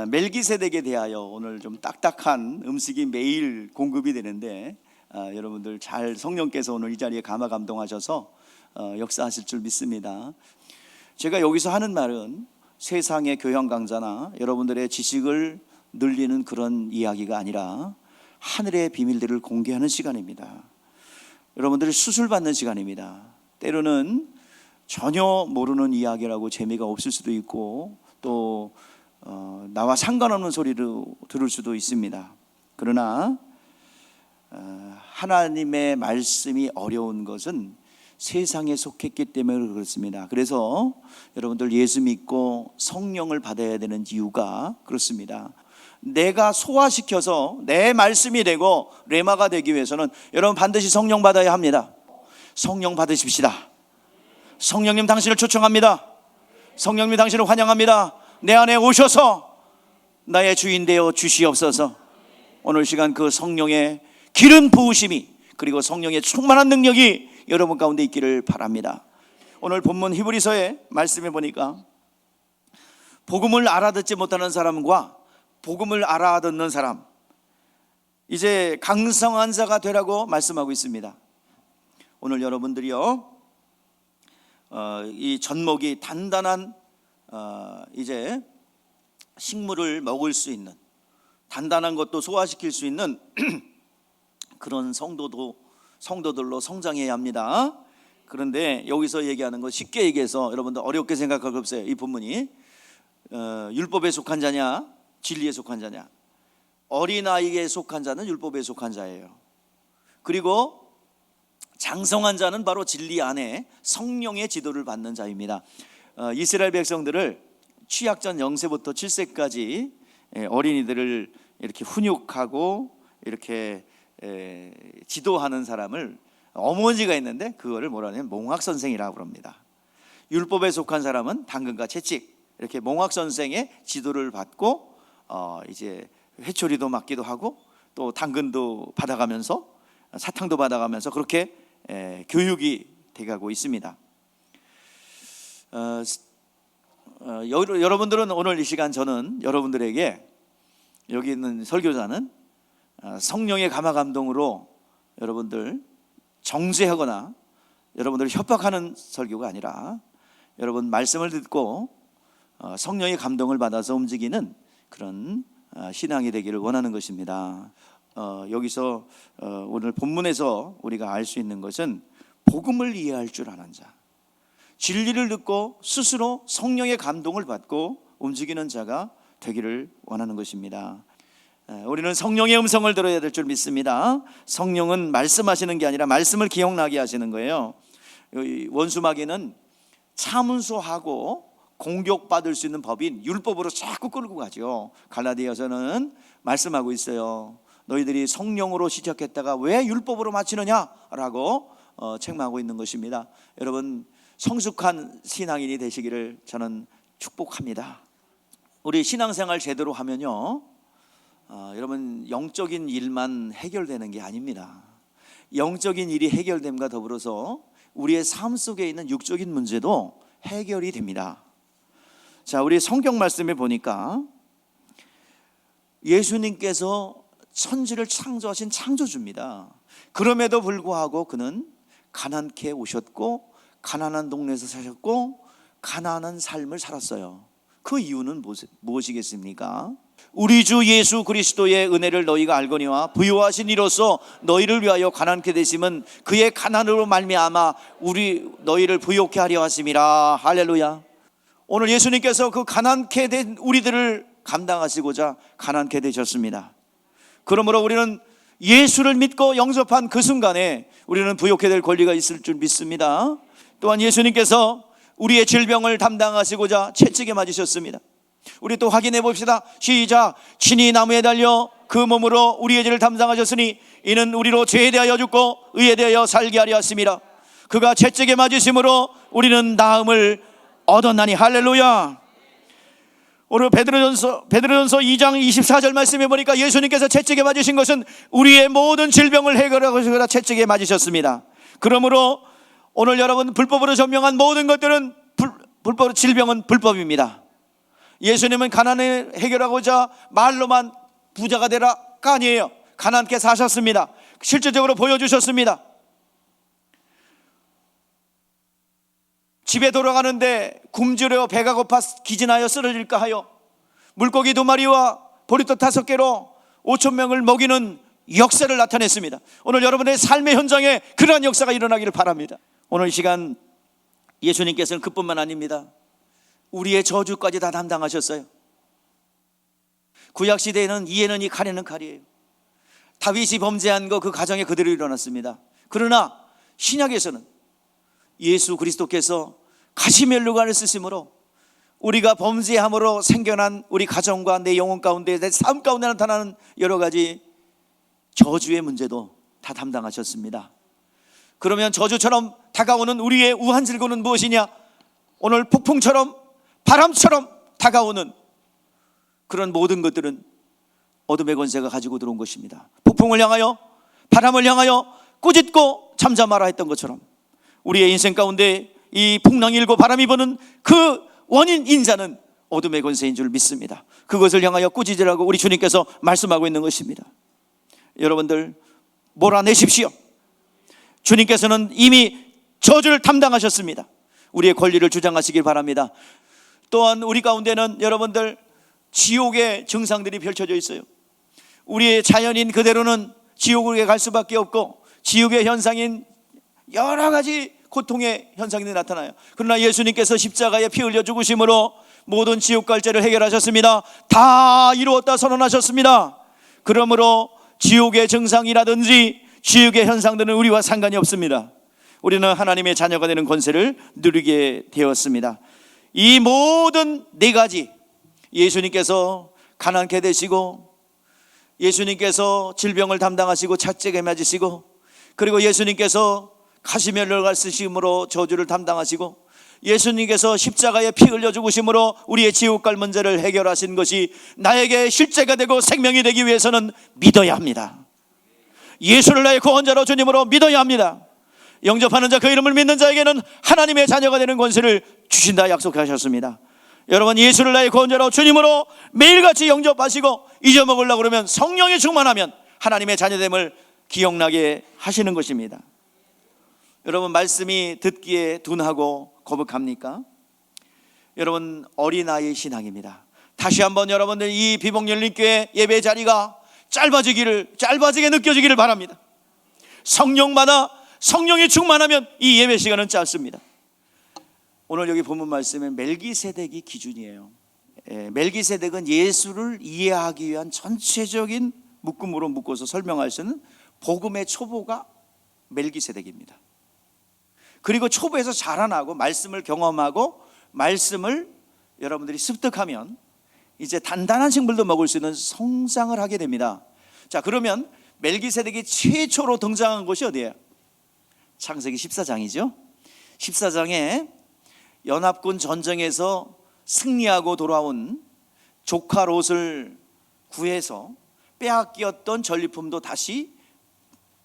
멜기세덱에 대하여 오늘 좀 딱딱한 음식이 매일 공급이 되는데 여러분들 잘 성령께서 오늘 이 자리에 감화 감동하셔서 역사하실 줄 믿습니다. 제가 여기서 하는 말은 세상의 교양 강좌나 여러분들의 지식을 늘리는 그런 이야기가 아니라 하늘의 비밀들을 공개하는 시간입니다. 여러분들이 수술받는 시간입니다. 때로는 전혀 모르는 이야기라고 재미가 없을 수도 있고 또 나와 상관없는 소리를 들을 수도 있습니다. 그러나 하나님의 말씀이 어려운 것은 세상에 속했기 때문에 그렇습니다. 그래서 여러분들 예수 믿고 성령을 받아야 되는 이유가 그렇습니다. 내가 소화시켜서 내 말씀이 되고 레마가 되기 위해서는 여러분 반드시 성령 받아야 합니다. 성령 받으십시다. 성령님 당신을 초청합니다. 성령님 당신을 환영합니다. 내 안에 오셔서 나의 주인 되어 주시옵소서. 오늘 시간 그 성령의 기름 부으심이 그리고 성령의 충만한 능력이 여러분 가운데 있기를 바랍니다. 오늘 본문 히브리서의 말씀에 보니까 복음을 알아듣지 못하는 사람과 복음을 알아듣는 사람, 이제 강성한 자가 되라고 말씀하고 있습니다. 오늘 여러분들이요 이 젖먹이 단단한 이제 식물을 먹을 수 있는, 단단한 것도 소화시킬 수 있는 그런 성도들로 성장해야 합니다. 그런데 여기서 얘기하는 거 쉽게 얘기해서 여러분들 어렵게 생각할 거 없어요. 이 본문이 율법에 속한 자냐 진리에 속한 자냐. 어린아이에 속한 자는 율법에 속한 자예요. 그리고 장성한 자는 바로 진리 안에 성령의 지도를 받는 자입니다. 이스라엘 백성들을 취약전 0세부터 7세까지 어린이들을 이렇게 훈육하고 이렇게 지도하는 사람을 어머니가 있는데 그거를 뭐라 하냐면 몽학선생이라고 그럽니다. 율법에 속한 사람은 당근과 채찍 이렇게 몽학선생의 지도를 받고 이제 회초리도 맞기도 하고 또 당근도 받아가면서 사탕도 받아가면서 그렇게 교육이 돼가고 있습니다. 여러분들은 오늘 이 시간 저는 여러분들에게 여기 있는 설교자는 성령의 감화 감동으로 여러분들 정죄하거나 여러분들을 협박하는 설교가 아니라 여러분 말씀을 듣고 성령의 감동을 받아서 움직이는 그런 신앙이 되기를 원하는 것입니다. 여기서 오늘 본문에서 우리가 알 수 있는 것은 복음을 이해할 줄 아는 자, 진리를 듣고 스스로 성령의 감동을 받고 움직이는 자가 되기를 원하는 것입니다. 우리는 성령의 음성을 들어야 될 줄 믿습니다. 성령은 말씀하시는 게 아니라 말씀을 기억나게 하시는 거예요. 원수마귀는 참소하고 공격받을 수 있는 법인 율법으로 자꾸 끌고 가죠. 갈라디아서는 말씀하고 있어요. 너희들이 성령으로 시작했다가 왜 율법으로 마치느냐라고 책망하고 있는 것입니다. 여러분 성숙한 신앙인이 되시기를 저는 축복합니다. 우리 신앙생활 제대로 하면요 여러분 영적인 일만 해결되는 게 아닙니다. 영적인 일이 해결됨과 더불어서 우리의 삶 속에 있는 육적인 문제도 해결이 됩니다. 자, 우리 성경 말씀에 보니까 예수님께서 천지를 창조하신 창조주입니다. 그럼에도 불구하고 그는 가난케 오셨고 가난한 동네에서 사셨고 가난한 삶을 살았어요. 그 이유는 무엇이겠습니까? 우리 주 예수 그리스도의 은혜를 너희가 알거니와 부요하신 이로써 너희를 위하여 가난케 되심은 그의 가난으로 말미암아 너희를 부요케 하려 하심이라. 할렐루야. 오늘 예수님께서 그 가난케 된 우리들을 감당하시고자 가난케 되셨습니다. 그러므로 우리는 예수를 믿고 영접한 그 순간에 우리는 부요케 될 권리가 있을 줄 믿습니다. 또한 예수님께서 우리의 질병을 담당하시고자 채찍에 맞으셨습니다. 우리 또 확인해 봅시다. 시작. 친히 나무에 달려 그 몸으로 우리의 죄를 담당하셨으니 이는 우리로 죄에 대하여 죽고 의에 대하여 살게 하려 하심이라. 그가 채찍에 맞으심으로 우리는 나음을 얻었나니. 할렐루야. 오늘 베드로전서 2장 24절 말씀해 보니까 예수님께서 채찍에 맞으신 것은 우리의 모든 질병을 해결하고 싶어서 채찍에 맞으셨습니다. 그러므로 오늘 여러분 불법으로 점령한 모든 것들은 질병은 불법입니다. 예수님은 가난을 해결하고자 말로만 부자가 되라가 아니에요. 가난케 사셨습니다. 실제적으로 보여주셨습니다. 집에 돌아가는데 굶주려 배가 고파 기진하여 쓰러질까 하여 물고기 2마리와 보리떡 5개로 5,000명을 먹이는 역사를 나타냈습니다. 오늘 여러분의 삶의 현장에 그러한 역사가 일어나기를 바랍니다. 오늘 이 시간 예수님께서는 그뿐만 아닙니다. 우리의 저주까지 다 담당하셨어요. 구약시대에는 이에는 이 칼에는 칼이에요. 다윗이 범죄한 거 그 가정에 그대로 일어났습니다. 그러나 신약에서는 예수 그리스도께서 가시면류관을 쓰심으로 우리가 범죄함으로 생겨난 우리 가정과 내 영혼 가운데, 내 삶 가운데 나타나는 여러 가지 저주의 문제도 다 담당하셨습니다. 그러면 저주처럼 다가오는 우리의 우한 질고는 무엇이냐? 오늘 폭풍처럼 바람처럼 다가오는 그런 모든 것들은 어둠의 권세가 가지고 들어온 것입니다. 폭풍을 향하여, 바람을 향하여 꾸짖고 잠잠하라 했던 것처럼 우리의 인생 가운데 이 풍랑이 일고 바람이 부는 그 원인 인자는 어둠의 권세인 줄 믿습니다. 그것을 향하여 꾸짖으라고 우리 주님께서 말씀하고 있는 것입니다. 여러분들 몰아내십시오. 주님께서는 이미 저주를 담당하셨습니다. 우리의 권리를 주장하시길 바랍니다. 또한 우리 가운데는 여러분들 지옥의 증상들이 펼쳐져 있어요. 우리의 자연인 그대로는 지옥에 갈 수밖에 없고 지옥의 현상인 여러 가지 고통의 현상이 나타나요. 그러나 예수님께서 십자가에 피 흘려 죽으심으로 모든 지옥 갈죄를 해결하셨습니다. 다 이루었다 선언하셨습니다. 그러므로 지옥의 증상이라든지 지옥의 현상들은 우리와 상관이 없습니다. 우리는 하나님의 자녀가 되는 권세를 누리게 되었습니다. 이 모든 4가지, 예수님께서 가난케 되시고, 예수님께서 질병을 담당하시고 채찍에 맞으시고, 그리고 예수님께서 가시면류관 쓰심으로 저주를 담당하시고, 예수님께서 십자가에 피 흘려 죽으심으로 우리의 지옥 갈 문제를 해결하신 것이 나에게 실제가 되고 생명이 되기 위해서는 믿어야 합니다. 예수를 나의 구원자로 주님으로 믿어야 합니다. 영접하는 자, 그 이름을 믿는 자에게는 하나님의 자녀가 되는 권세를 주신다 약속하셨습니다. 여러분, 예수를 나의 구원자로 주님으로 매일같이 영접하시고 잊어먹으려고 그러면 성령이 충만하면 하나님의 자녀됨을 기억나게 하시는 것입니다. 여러분, 말씀이 듣기에 둔하고 거북합니까? 여러분, 어린아이의 신앙입니다. 다시 한번 여러분들 이 비봉열림교회 예배 자리가 짧아지게 느껴지기를 바랍니다. 성령마다 성령이 충만하면 이 예배 시간은 짧습니다. 오늘 여기 본문 말씀은 멜기세덱이 기준이에요. 멜기세덱은 예수를 이해하기 위한 전체적인 묶음으로 묶어서 설명할 수 있는 복음의 초보가 멜기세덱입니다. 그리고 초보에서 자라나고 말씀을 경험하고 말씀을 여러분들이 습득하면 이제 단단한 식물도 먹을 수 있는 성장을 하게 됩니다. 자, 그러면 멜기세덱이 최초로 등장한 곳이 어디예요? 창세기 14장이죠. 14장에 연합군 전쟁에서 승리하고 돌아온 조카 롯을 구해서 빼앗겼던 전리품도 다시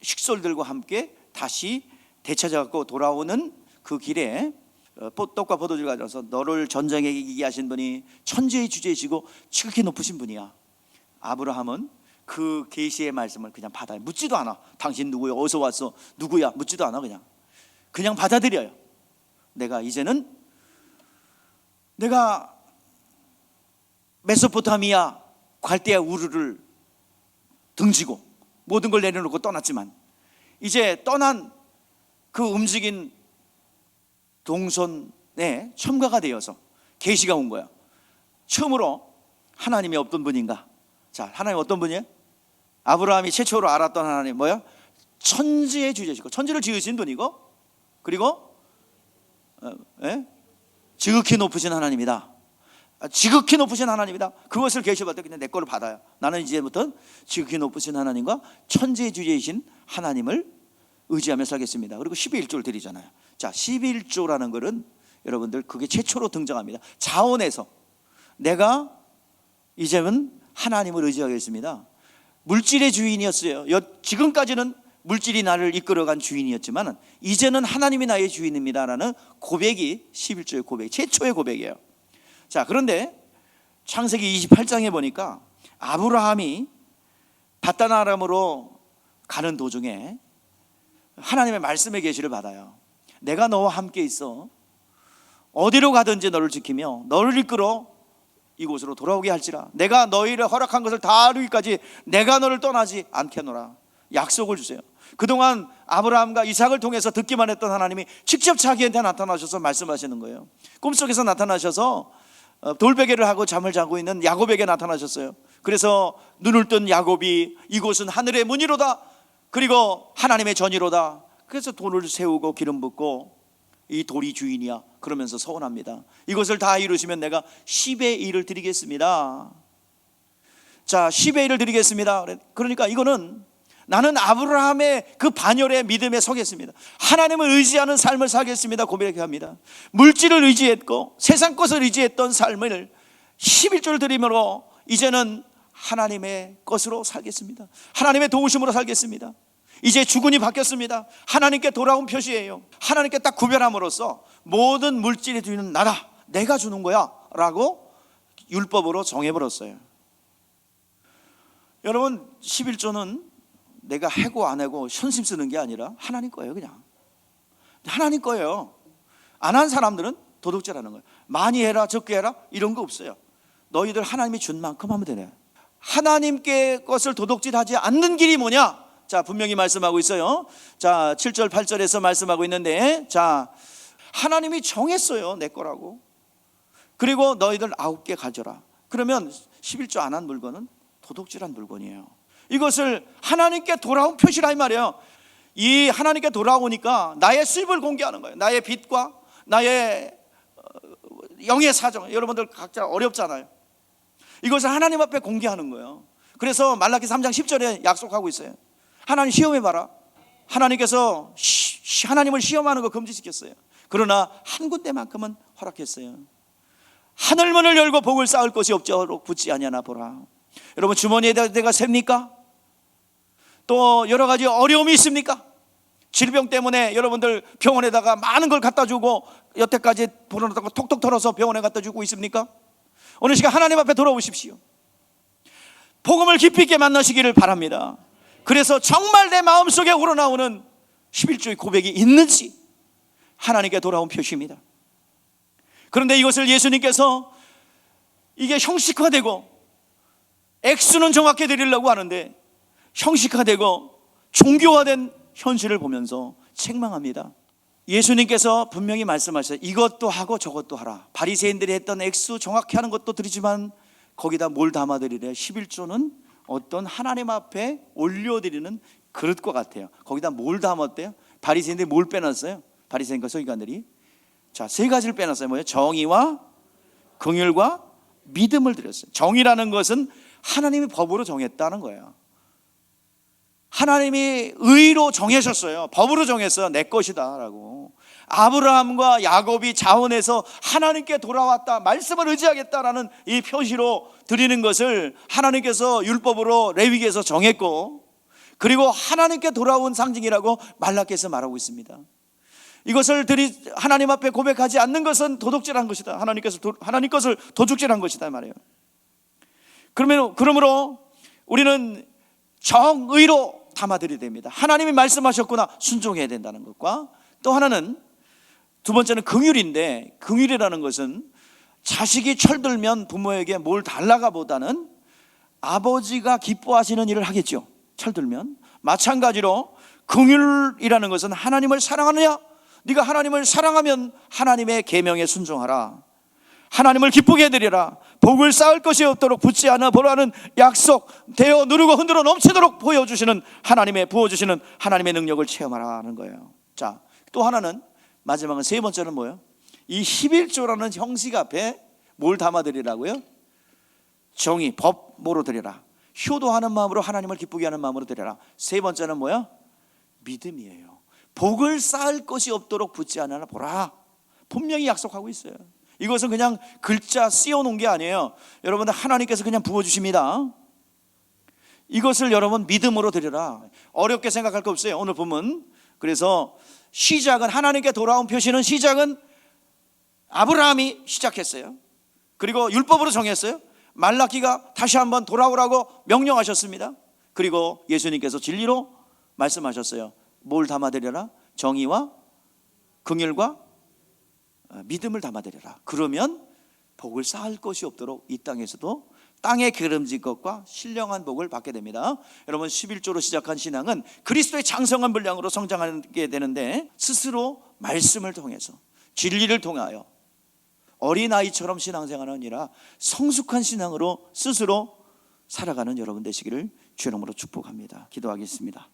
식솔들과 함께 다시 되찾아갖고 돌아오는 그 길에 떡과 포도주를 가져와서 너를 전쟁에 이기게 하신 분이 천지의 주제이시고 지극히 높으신 분이야. 아브라함은 그 계시의 말씀을 그냥 받아요. 묻지도 않아. 당신 누구야? 어디서 왔어? 누구야? 묻지도 않아. 그냥 받아들여요. 이제는 내가 메소포타미아 갈대아 우르를 등지고 모든 걸 내려놓고 떠났지만 이제 떠난 그 움직인 동선에 첨가가 되어서 계시가 온 거야. 처음으로 하나님이 어떤 분인가? 자, 하나님 어떤 분이에요? 아브라함이 최초로 알았던 하나님 뭐야? 천지의 주제시고 천지를 지으신 분이고, 그리고 지극히 높으신 하나님이다. 지극히 높으신 하나님이다. 그것을 계시받을 때 그냥 내 거를 받아요. 나는 이제부터 지극히 높으신 하나님과 천지의 주제이신 하나님을 의지하며 살겠습니다. 그리고 11조를 드리잖아요. 자, 11조라는 것은 여러분들 그게 최초로 등장합니다. 자원에서 내가 이제는 하나님을 의지하겠습니다. 물질의 주인이었어요. 지금까지는 물질이 나를 이끌어간 주인이었지만 이제는 하나님이 나의 주인입니다라는 고백이 11조의 고백, 최초의 고백이에요. 자, 그런데 창세기 28장에 보니까 아브라함이 밧단 아람으로 가는 도중에 하나님의 말씀의 계시를 받아요. 내가 너와 함께 있어 어디로 가든지 너를 지키며 너를 이끌어 이곳으로 돌아오게 할지라. 내가 너희를 허락한 것을 다 이루기까지 내가 너를 떠나지 않겠노라. 약속을 주세요. 그동안 아브라함과 이삭을 통해서 듣기만 했던 하나님이 직접 자기한테 나타나셔서 말씀하시는 거예요. 꿈속에서 나타나셔서 돌베개를 하고 잠을 자고 있는 야곱에게 나타나셨어요. 그래서 눈을 뜬 야곱이 이곳은 하늘의 문이로다, 그리고 하나님의 전이로다. 그래서 돌을 세우고 기름 붓고 이 돌이 주인이야 그러면서 서원합니다. 이것을 다 이루시면 내가 10의 1을 드리겠습니다. 자, 10의 1을 드리겠습니다. 그러니까 이거는 나는 아브라함의 그 반열의 믿음에 서겠습니다. 하나님을 의지하는 삶을 살겠습니다 고백합니다. 물질을 의지했고 세상 것을 의지했던 삶을 11조를 드림으로 이제는 하나님의 것으로 살겠습니다. 하나님의 도우심으로 살겠습니다. 이제 주군이 바뀌었습니다. 하나님께 돌아온 표시예요. 하나님께 딱 구별함으로써 모든 물질의 주인은 나다, 내가 주는 거야 라고 율법으로 정해버렸어요. 여러분, 11조는 내가 해고 안 해고 현심 쓰는 게 아니라 하나님 거예요. 그냥 하나님 거예요. 안 한 사람들은 도둑질하는 거예요. 많이 해라 적게 해라 이런 거 없어요. 너희들 하나님이 준 만큼 하면 되네. 하나님께 것을 도둑질하지 않는 길이 뭐냐? 자, 분명히 말씀하고 있어요. 자, 7절 8절에서 말씀하고 있는데, 자, 하나님이 정했어요 내 거라고. 그리고 너희들 9개 가져라. 그러면 11조 안 한 물건은 도둑질한 물건이에요. 이것을 하나님께 돌아온 표시라 이 말이에요. 이 하나님께 돌아오니까 나의 수입을 공개하는 거예요. 나의 빚과 나의 영의 사정, 여러분들 각자 어렵잖아요. 이것을 하나님 앞에 공개하는 거예요. 그래서 말라기 3장 10절에 약속하고 있어요. 하나님 시험해봐라. 하나님께서 하나님을 시험하는 거 금지시켰어요. 그러나 한 군데만큼은 허락했어요. 하늘문을 열고 복을 쌓을 것이 없도록 붙지 아니하나 보라. 여러분, 주머니에 내가 셉니까? 또 여러 가지 어려움이 있습니까? 질병 때문에 여러분들 병원에다가 많은 걸 갖다 주고 여태까지 보내놓다가 톡톡 털어서 병원에 갖다 주고 있습니까? 어느 시간 하나님 앞에 돌아오십시오. 복음을 깊이 있게 만나시기를 바랍니다. 그래서 정말 내 마음속에 우러나오는 11조의 고백이 있는지 하나님께 돌아온 표시입니다. 그런데 이것을 예수님께서 이게 형식화되고 액수는 정확히 드리려고 하는데 형식화되고 종교화된 현실을 보면서 책망합니다. 예수님께서 분명히 말씀하셨어요. 이것도 하고 저것도 하라. 바리새인들이 했던 액수 정확히 하는 것도 드리지만 거기다 뭘 담아드리래? 11조는 어떤 하나님 앞에 올려드리는 그릇과 같아요. 거기다 뭘 담았대요? 바리새인들이 뭘 빼놨어요? 바리새인과 서기관들이 자, 세 가지를 빼놨어요. 뭐예요? 정의와 긍휼과 믿음을 드렸어요. 정의라는 것은 하나님이 법으로 정했다는 거예요. 하나님이 의로 정하셨어요. 법으로 정했어요. 내 것이다 라고. 아브라함과 야곱이 자원해서 하나님께 돌아왔다, 말씀을 의지하겠다라는 이 표시로 드리는 것을 하나님께서 율법으로 레위기에서 정했고, 그리고 하나님께 돌아온 상징이라고 말라기에서 말하고 있습니다. 이것을 하나님 앞에 고백하지 않는 것은 도둑질한 것이다. 하나님 것을 도둑질한 것이다 말이에요. 그러므로 우리는 정의로 담아드려야 됩니다. 하나님이 말씀하셨구나 순종해야 된다는 것과, 또 하나는 두 번째는 긍휼인데, 긍휼이라는 것은 자식이 철들면 부모에게 뭘 달라가 보다는 아버지가 기뻐하시는 일을 하겠죠. 철들면. 마찬가지로 긍휼이라는 것은 하나님을 사랑하느냐? 네가 하나님을 사랑하면 하나님의 계명에 순종하라. 하나님을 기쁘게 해드리라. 복을 쌓을 것이 없도록 붙지 않아 보라는 약속, 되어 누르고 흔들어 넘치도록 부어주시는 하나님의 능력을 체험하라는 거예요. 자, 또 하나는, 마지막은 세 번째는 뭐예요? 이 11조라는 형식 앞에 뭘 담아드리라고요? 정의, 법으로 드리라. 효도하는 마음으로 하나님을 기쁘게 하는 마음으로 드리라. 세 번째는 뭐예요? 믿음이에요. 복을 쌓을 것이 없도록 붙지 않아 보라. 분명히 약속하고 있어요. 이것은 그냥 글자 씌워놓은 게 아니에요. 여러분들, 하나님께서 그냥 부어주십니다. 이것을 여러분 믿음으로 드리라. 어렵게 생각할 거 없어요. 오늘 보면, 그래서 시작은, 하나님께 돌아온 표시는 시작은 아브라함이 시작했어요. 그리고 율법으로 정했어요. 말라기가 다시 한번 돌아오라고 명령하셨습니다. 그리고 예수님께서 진리로 말씀하셨어요. 뭘 담아드려라? 정의와 긍휼과 믿음을 담아드려라. 그러면 복을 쌓을 것이 없도록 이 땅에서도 땅에 기름진 것과 신령한 복을 받게 됩니다. 여러분, 11조로 시작한 신앙은 그리스도의 장성한 분량으로 성장하게 되는데, 스스로 말씀을 통해서 진리를 통하여 어린아이처럼 신앙생활이 아니라 성숙한 신앙으로 스스로 살아가는 여러분 되시기를 주의 이름으로 축복합니다. 기도하겠습니다.